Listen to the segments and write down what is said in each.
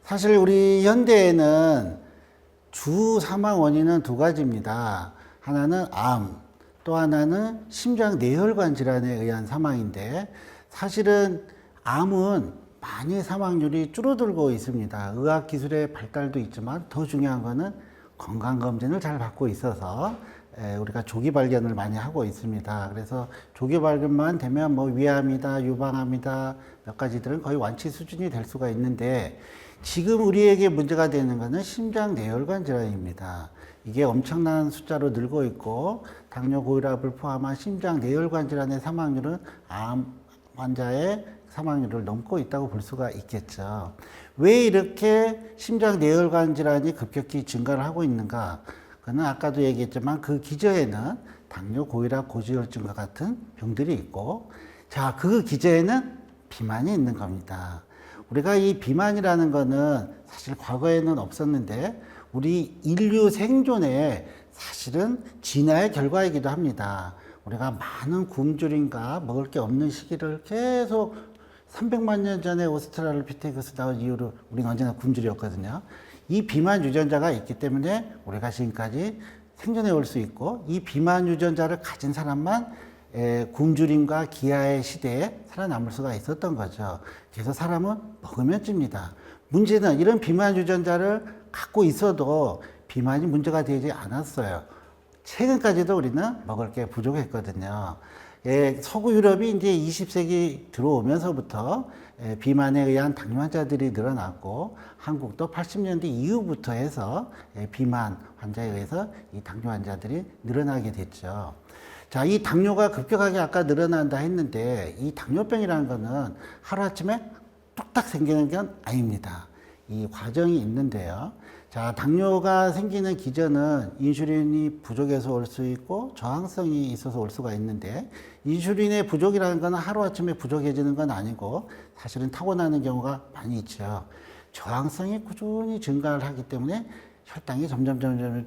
사실 우리 현대에는 주 사망 원인은 두 가지입니다. 하나는 암, 또 하나는 심장 내혈관 질환에 의한 사망인데, 사실은 암은 많이 사망률이 줄어들고 있습니다. 의학기술의 발달도 있지만 더 중요한 거는 건강검진을 잘 받고 있어서 우리가 조기 발견을 많이 하고 있습니다. 그래서 조기 발견만 되면 뭐 위암이다, 유방암이다 몇 가지들은 거의 완치 수준이 될 수가 있는데, 지금 우리에게 문제가 되는 것은 심장 내혈관 질환입니다. 이게 엄청난 숫자로 늘고 있고, 당뇨, 고혈압을 포함한 심장 내혈관 질환의 사망률은 암 환자의 사망률을 넘고 있다고 볼 수가 있겠죠. 왜 이렇게 심장 내혈관 질환이 급격히 증가를 하고 있는가? 그는 아까도 얘기했지만 그 기저에는 당뇨, 고혈압, 고지혈증과 같은 병들이 있고, 자, 그 기저에는 비만이 있는 겁니다. 우리가 이 비만이라는 거는 사실 과거에는 없었는데, 우리 인류 생존의 사실은 진화의 결과이기도 합니다. 우리가 많은 굶주림과 먹을 게 없는 시기를 계속 300만 년 전에 오스트랄로피테쿠스 나온 이후로 우리는 언제나 굶주렸거든요. 이 비만 유전자가 있기 때문에 우리가 지금까지 생존해 올 수 있고, 이 비만 유전자를 가진 사람만 굶주림과 기아의 시대에 살아남을 수가 있었던 거죠. 그래서 사람은 먹으면 찝니다. 문제는 이런 비만 유전자를 갖고 있어도 비만이 문제가 되지 않았어요. 최근까지도 우리는 먹을 게 부족했거든요. 서구 유럽이 이제 20세기 들어오면서부터 비만에 의한 당뇨 환자들이 늘어났고, 한국도 80년대 이후부터 해서 비만 환자에 의해서 이 당뇨 환자들이 늘어나게 됐죠. 자, 이 당뇨가 급격하게 아까 늘어난다 했는데, 이 당뇨병이라는 거는 하루아침에 뚝딱 생기는 건 아닙니다. 이 과정이 있는데요. 자, 당뇨가 생기는 기전은 인슐린이 부족해서 올 수 있고 저항성이 있어서 올 수가 있는데, 인슐린의 부족이라는 것은 하루아침에 부족해지는 건 아니고 사실은 타고나는 경우가 많이 있죠. 저항성이 꾸준히 증가를 하기 때문에 혈당이 점점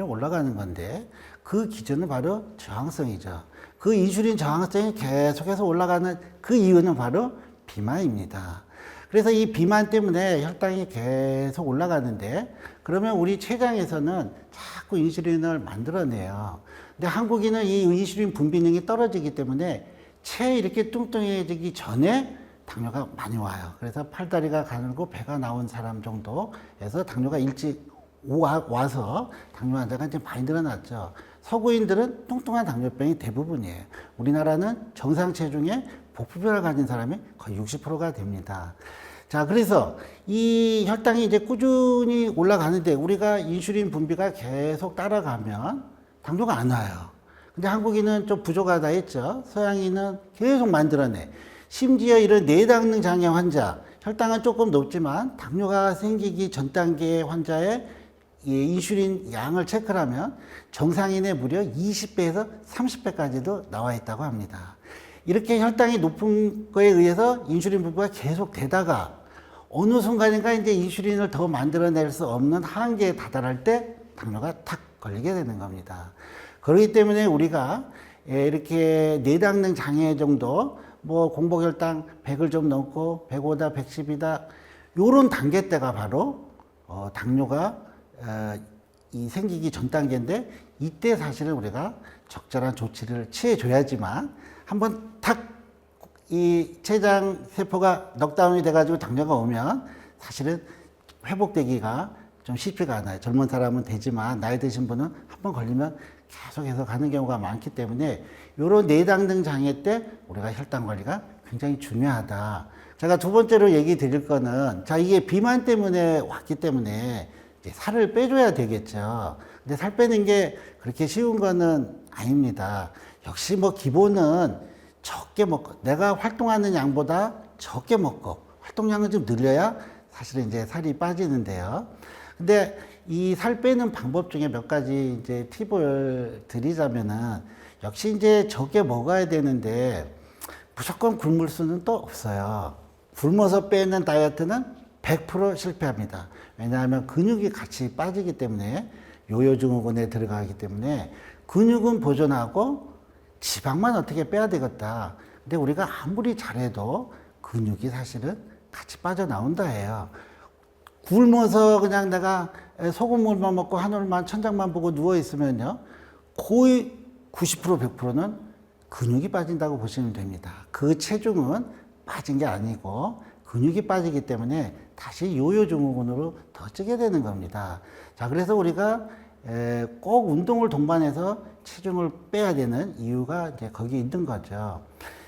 올라가는 건데, 그 기전은 바로 저항성이죠. 그 인슐린 저항성이 계속해서 올라가는 그 이유는 바로 비만입니다. 그래서 이 비만 때문에 혈당이 계속 올라가는데, 그러면 우리 췌장에서는 자꾸 인슐린을 만들어내요. 근데 한국인은 이 인슐린 분비능이 떨어지기 때문에 체 이렇게 뚱뚱해지기 전에 당뇨가 많이 와요. 그래서 팔다리가 가늘고 배가 나온 사람 정도에서 당뇨가 일찍 와서 당뇨 환자가 이제 많이 늘어났죠. 서구인들은 뚱뚱한 당뇨병이 대부분이에요. 우리나라는 정상 체중에 복부별을 가진 사람이 거의 60%가 됩니다. 자, 그래서 이 혈당이 이제 꾸준히 올라가는데, 우리가 인슐린 분비가 계속 따라가면 당뇨가 안 와요. 근데 한국인은 좀 부족하다 했죠. 서양인은 계속 만들어내. 심지어 이런 내당능 장애 환자, 혈당은 조금 높지만 당뇨가 생기기 전 단계 환자의 인슐린 양을 체크를 하면 정상인의 무려 20배에서 30배까지도 나와 있다고 합니다. 이렇게 혈당이 높은 거에 의해서 인슐린 분비가 계속 되다가 어느 순간인가 이제 인슐린을 더 만들어낼 수 없는 한계에 다다를 때 당뇨가 탁 걸리게 되는 겁니다. 그렇기 때문에 우리가 이렇게 내당능 장애 정도, 뭐 공복혈당 100을 좀 넘고 105다, 110이다, 요런 단계 때가 바로 당뇨가 이 생기기 전 단계인데, 이때 사실은 우리가 적절한 조치를 취해줘야지만, 한번 탁 이 췌장 세포가 넉다운이 돼가지고 당뇨가 오면 사실은 회복되기가 좀 쉽지가 않아요. 젊은 사람은 되지만 나이 드신 분은 한번 걸리면 계속해서 가는 경우가 많기 때문에, 이런 내당능 장애 때 우리가 혈당 관리가 굉장히 중요하다. 제가 두 번째로 얘기 드릴 거는, 자, 이게 비만 때문에 왔기 때문에 이제 살을 빼줘야 되겠죠. 근데 살 빼는 게 그렇게 쉬운 거는 아닙니다. 역시 뭐 기본은 적게 먹고, 내가 활동하는 양보다 적게 먹고, 활동량을 좀 늘려야 사실은 이제 살이 빠지는데요. 근데 이 살 빼는 방법 중에 몇 가지 이제 팁을 드리자면은, 역시 이제 적게 먹어야 되는데 무조건 굶을 수는 또 없어요. 굶어서 빼는 다이어트는 100% 실패합니다. 왜냐하면 근육이 같이 빠지기 때문에, 요요증후군에 들어가기 때문에 근육은 보존하고 지방만 어떻게 빼야 되겠다. 근데 우리가 아무리 잘해도 근육이 사실은 같이 빠져나온다 해요. 굶어서 그냥 내가 소금물만 먹고 하늘만 천장만 보고 누워 있으면요, 거의 90% 100%는 근육이 빠진다고 보시면 됩니다. 그 체중은 빠진 게 아니고 근육이 빠지기 때문에 다시 요요 증후군으로 더 찌게 되는 겁니다. 자, 그래서 우리가 꼭 운동을 동반해서 체중을 빼야 되는 이유가 이제 거기 있는 거죠.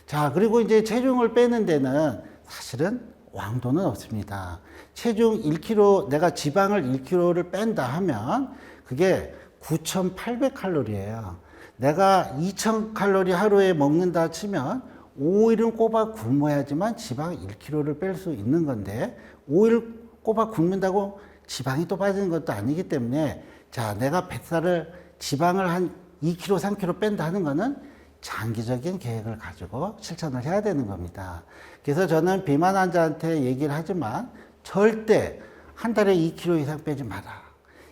자, 그리고 이제 체중을 빼는 데는 사실은 왕도는 없습니다. 체중 1kg, 내가 지방을 1kg를 뺀다 하면 그게 9,800칼로리예요. 내가 2,000칼로리 하루에 먹는다 치면 5일은 꼬박 굶어야지만 지방 1kg를 뺄 수 있는 건데 5일 꼬박 굶는다고 지방이 또 빠지는 것도 아니기 때문에, 자, 내가 뱃살을 지방을 한 2kg, 3kg 뺀다 하는 거는 장기적인 계획을 가지고 실천을 해야 되는 겁니다. 그래서 저는 비만 환자한테 얘기를 하지만 절대 한 달에 2kg 이상 빼지 마라.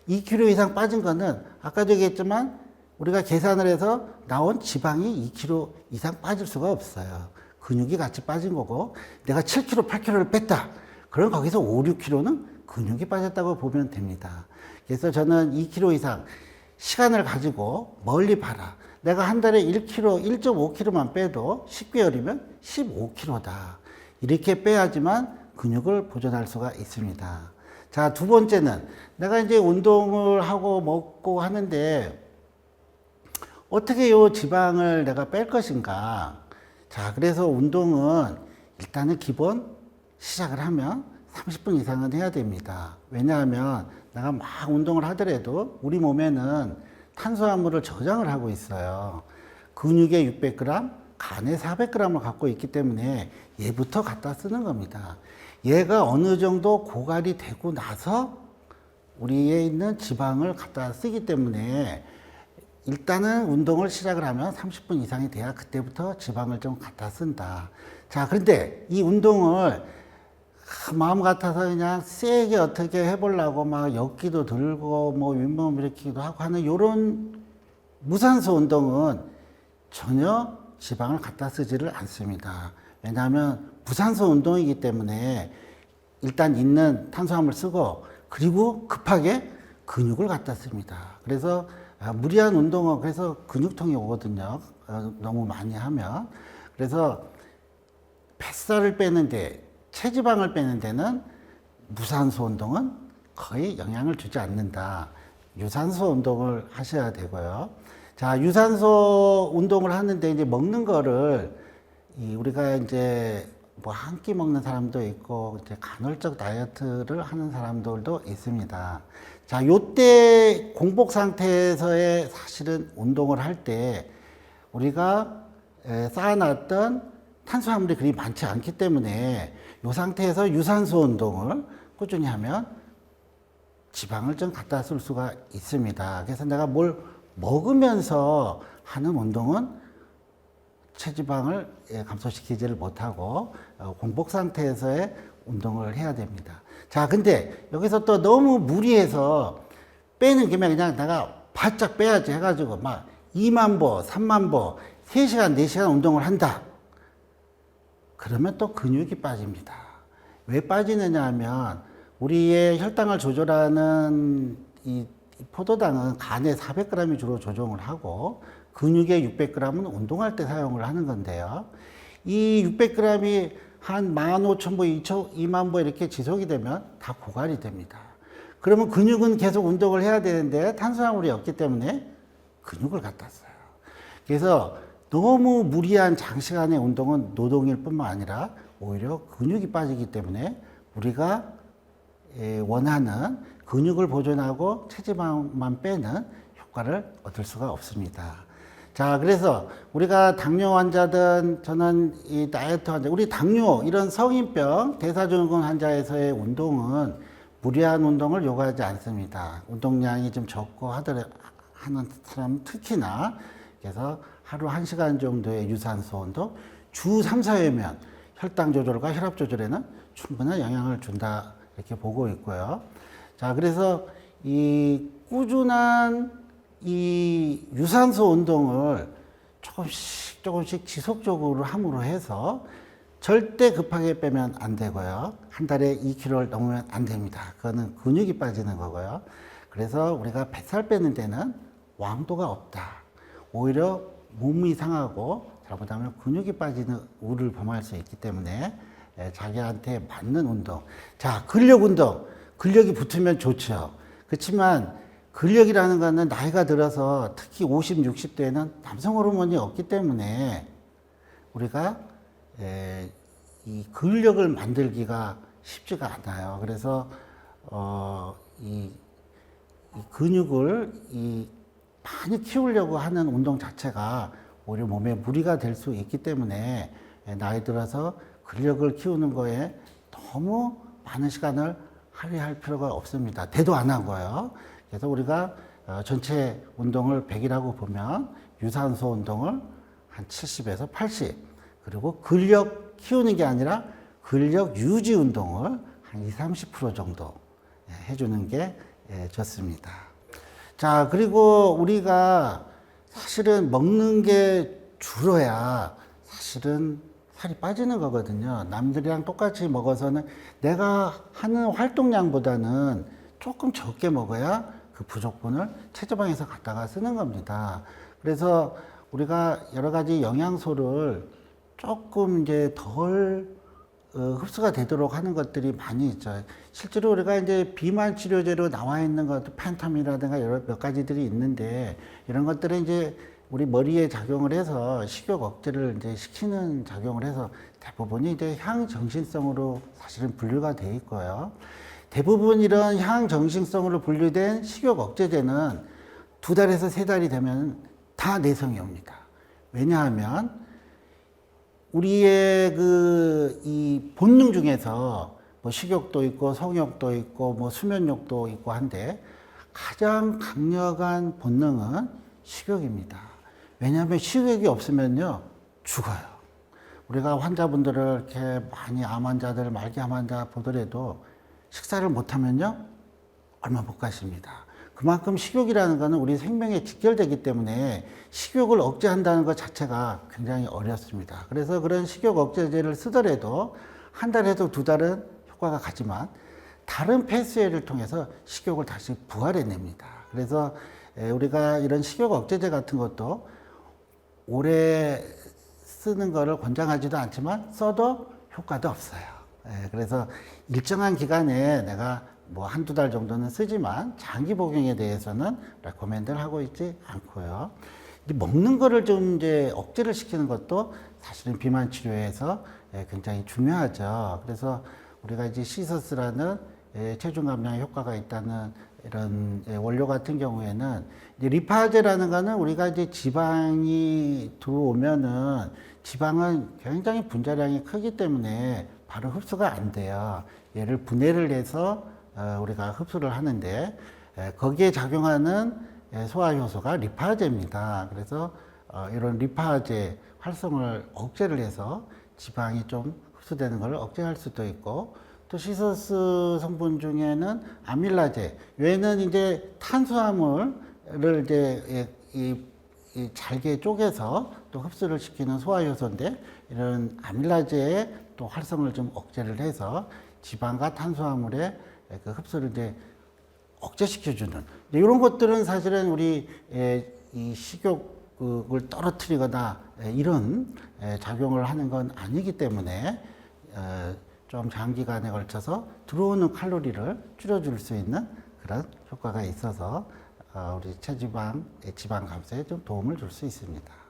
2kg 이상 빠진 거는 아까도 얘기했지만 우리가 계산을 해서 나온 지방이 2kg 이상 빠질 수가 없어요. 근육이 같이 빠진 거고, 내가 7kg, 8kg를 뺐다. 그럼 거기서 5, 6kg는 근육이 빠졌다고 보면 됩니다. 그래서 저는 2kg 이상 시간을 가지고 멀리 봐라. 내가 한 달에 1kg, 1.5kg만 빼도 10개월이면 15kg다. 이렇게 빼야지만 근육을 보존할 수가 있습니다. 자, 두 번째는 내가 이제 운동을 하고 먹고 하는데 어떻게 요 지방을 내가 뺄 것인가. 자, 그래서 운동은 일단은 기본 시작을 하면 30분 이상은 해야 됩니다. 왜냐하면 내가 막 운동을 하더라도 우리 몸에는 탄수화물을 저장을 하고 있어요. 근육에 600g, 간에 400g을 갖고 있기 때문에 얘부터 갖다 쓰는 겁니다. 얘가 어느 정도 고갈이 되고 나서 우리에 있는 지방을 갖다 쓰기 때문에 일단은 운동을 시작을 하면 30분 이상이 돼야 그때부터 지방을 좀 갖다 쓴다. 자, 그런데 이 운동을 마음 같아서 그냥 세게 어떻게 해보려고 막 역기도 들고 뭐 윗몸 일으키기도 하고 하는 요런 무산소 운동은 전혀 지방을 갖다 쓰지를 않습니다. 왜냐하면 무산소 운동이기 때문에 일단 있는 탄수화물 쓰고 그리고 급하게 근육을 갖다 씁니다. 그래서 무리한 운동은 그래서 근육통이 오거든요. 너무 많이 하면. 그래서 뱃살을 빼는데, 체지방을 빼는 데는 무산소 운동은 거의 영향을 주지 않는다. 유산소 운동을 하셔야 되고요. 자, 유산소 운동을 하는데 이제 먹는 거를 우리가 이제 뭐 한 끼 먹는 사람도 있고 이제 간헐적 다이어트를 하는 사람들도 있습니다. 자, 요때 공복 상태에서의 사실은 운동을 할 때 우리가 쌓아놨던 탄수화물이 그리 많지 않기 때문에 이 상태에서 유산소 운동을 꾸준히 하면 지방을 좀 갖다 쓸 수가 있습니다. 그래서 내가 뭘 먹으면서 하는 운동은 체지방을 감소시키지를 못하고 공복 상태에서의 운동을 해야 됩니다. 자, 근데 여기서 또 너무 무리해서 빼는 김에 그냥 내가 바짝 빼야지 해가지고 막 2만 보, 3만 보, 3시간, 4시간 운동을 한다. 그러면 또 근육이 빠집니다. 왜 빠지느냐 하면 우리의 혈당을 조절하는 이 포도당은 간에 400g이 주로 조종을 하고 근육의 600g은 운동할 때 사용을 하는 건데요. 이 600g이 한 15,000보, 2만 보 이렇게 지속이 되면 다 고갈이 됩니다. 그러면 근육은 계속 운동을 해야 되는데 탄수화물이 없기 때문에 근육을 갖다 써요. 그래서 너무 무리한 장시간의 운동은 노동일 뿐만 아니라 오히려 근육이 빠지기 때문에 우리가 원하는 근육을 보존하고 체지방만 빼는 효과를 얻을 수가 없습니다. 자, 그래서 우리가 당뇨 환자든 저는 이 다이어트 환자, 우리 당뇨 이런 성인병 대사증후군 환자에서의 운동은 무리한 운동을 요구하지 않습니다. 운동량이 좀 적고 하는 사람 특히나 그래서 하루 1시간 정도의 유산소 운동 주 3, 4회면 혈당 조절과 혈압 조절에는 충분한 영향을 준다 이렇게 보고 있고요. 자, 그래서 이 꾸준한 이 유산소 운동을 조금씩 지속적으로 함으로 해서 절대 급하게 빼면 안 되고요. 한 달에 2kg를 넘으면 안 됩니다. 그거는 근육이 빠지는 거고요. 그래서 우리가 뱃살 빼는 데는 왕도가 없다. 오히려 몸이 상하고 잘못하면 근육이 빠지는 우를 범할 수 있기 때문에 자기한테 맞는 운동. 자, 근력 운동. 근력이 붙으면 좋죠. 그렇지만 근력이라는 거는 나이가 들어서 특히 50, 60대에는 남성 호르몬이 없기 때문에 우리가 이 근력을 만들기가 쉽지가 않아요. 그래서 이 근육을 많이 키우려고 하는 운동 자체가 오히려 몸에 무리가 될 수 있기 때문에 나이 들어서 근력을 키우는 거에 너무 많은 시간을 할애할 필요가 없습니다. 대도 안 하고요. 그래서 우리가 전체 운동을 100이라고 보면 유산소 운동을 한 70에서 80, 그리고 근력 키우는 게 아니라 근력 유지 운동을 한 20, 30% 정도 해주는 게 좋습니다. 자, 그리고 우리가 사실은 먹는 게 줄어야 사실은 살이 빠지는 거거든요. 남들이랑 똑같이 먹어서는 내가 하는 활동량보다는 조금 적게 먹어야 그 부족분을 체지방에서 갖다가 쓰는 겁니다. 그래서 우리가 여러 가지 영양소를 조금 이제 덜 흡수가 되도록 하는 것들이 많이 있죠. 실제로 우리가 이제 비만 치료제로 나와 있는 것도 펜타민이라든가 여러 몇 가지들이 있는데 이런 것들은 이제 우리 머리에 작용을 해서 식욕 억제를 이제 시키는 작용을 해서 대부분이 이제 향정신성으로 사실은 분류가 돼 있고요. 대부분 이런 향정신성으로 분류된 식욕 억제제는 2달에서 3달이 되면 다 내성이 옵니다. 왜냐하면 우리의 이 본능 중에서 뭐 식욕도 있고 성욕도 있고 뭐 수면욕도 있고 한데 가장 강력한 본능은 식욕입니다. 왜냐하면 식욕이 없으면요 죽어요. 우리가 환자분들을 이렇게 많이 암 환자들, 말기암 환자 보더라도 식사를 못하면요 얼마 못 가십니다. 그만큼 식욕이라는 것은 우리 생명에 직결되기 때문에 식욕을 억제한다는 것 자체가 굉장히 어렵습니다. 그래서 그런 식욕 억제제를 쓰더라도 한 달에도 2달은 효과가 가지만 다른 패스웨이를 통해서 식욕을 다시 부활해냅니다. 그래서 우리가 이런 식욕 억제제 같은 것도 오래 쓰는 거를 권장하지도 않지만 써도 효과도 없어요. 그래서 일정한 기간에 내가 뭐 1~2달 정도는 쓰지만 장기 복용에 대해서는 레코멘드를 하고 있지 않고요. 먹는 거를 좀 이제 억제를 시키는 것도 사실은 비만 치료에서 굉장히 중요하죠. 그래서 우리가 이제 시서스라는 체중 감량에 효과가 있다는 이런 원료 같은 경우에는 이제 리파제라는 거는 우리가 이제 지방이 들어오면은 지방은 굉장히 분자량이 크기 때문에 바로 흡수가 안 돼요. 얘를 분해를 해서 우리가 흡수를 하는데 거기에 작용하는 소화 효소가 리파제입니다. 그래서 이런 리파제 활성을 억제를 해서 지방이 좀 흡수되는 걸 억제할 수도 있고 또 시서스 성분 중에는 아밀라제, 얘는 이제 탄수화물을 이제 이 잘게 쪼개서 또 흡수를 시키는 소화 효소인데 이런 아밀라제의 또 활성을 좀 억제를 해서 지방과 탄수화물의 그 흡수를 이제 억제시켜주는 이런 것들은 사실은 우리 이 식욕을 떨어뜨리거나 이런 작용을 하는 건 아니기 때문에 좀 장기간에 걸쳐서 들어오는 칼로리를 줄여줄 수 있는 그런 효과가 있어서 우리 체지방, 지방 감소에 좀 도움을 줄 수 있습니다.